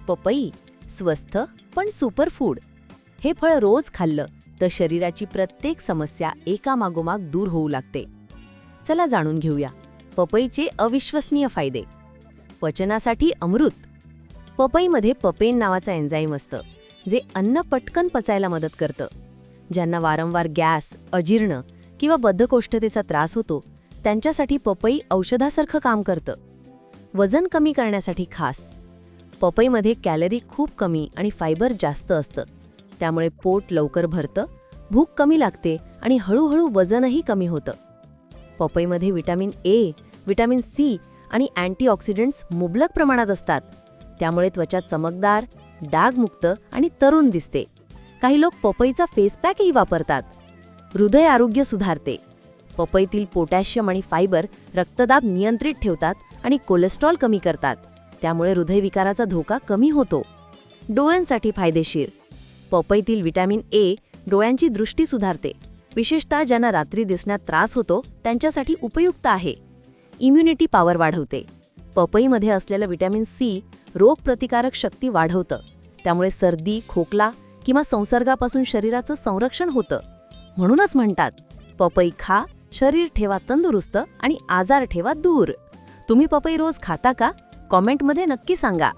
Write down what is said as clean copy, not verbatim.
पपई स्वस्थ पण सुपरफूड. हे फळ रोज खाल्लं तर शरीराची प्रत्येक समस्या एकामागोमाग दूर होऊ लागते. चला जाणून घेऊया पपईचे अविश्वसनीय फायदे. पचनासाठी अमृत. पपईमध्ये पपेन नावाचं एन्झाईम असतं जे अन्न पटकन पचायला मदत करतं. ज्यांना वारंवार गॅस, अजीर्ण किंवा बद्धकोष्ठतेचा त्रास होतो त्यांच्यासाठी पपई औषधासारखं काम करतं. वजन कमी करण्यासाठी खास. पपईमध्ये कॅलरी खूप कमी आणि फायबर जास्त असतं, त्यामुळे पोट लवकर भरतं, भूक कमी लागते आणि हळूहळू वजनही कमी होतं. पपईमध्ये व्हिटॅमिन ए, व्हिटॅमिन सी आणि अँटीऑक्सिडंट्स मुबलक प्रमाणात असतात, त्यामुळे त्वचा चमकदार, डागमुक्त आणि तरुण दिसते. काही लोक पपईचा फेस पॅकही वापरतात. हृदय आरोग्य सुधारते. पपईतील पोटॅशियम आणि फायबर रक्तदाब नियंत्रित ठेवतात आणि कोलेस्ट्रॉल कमी करतात, त्यामुळे हृदयविकाराचा धोका कमी होतो. डोळ्यांसाठी फायदेशीर. पपईतील व्हिटॅमिन ए डोळ्यांची दृष्टी सुधारते, विशेषतः ज्यांना रात्री दिसण्यात त्रास होतो त्यांच्यासाठी उपयुक्त आहे. इम्युनिटी पॉवर वाढवते. पपईमध्ये असलेलं व्हिटॅमिन सी रोगप्रतिकारक शक्ती वाढवतं, त्यामुळे सर्दी, खोकला किंवा संसर्गापासून शरीराचं संरक्षण होतं. म्हणूनच म्हणतात, पपई खा, शरीर ठेवा तंदुरुस्त आणि आजार ठेवा दूर. तुम्ही पपई रोज खाता का? कॉमेंटमध्ये नक्की सांगा.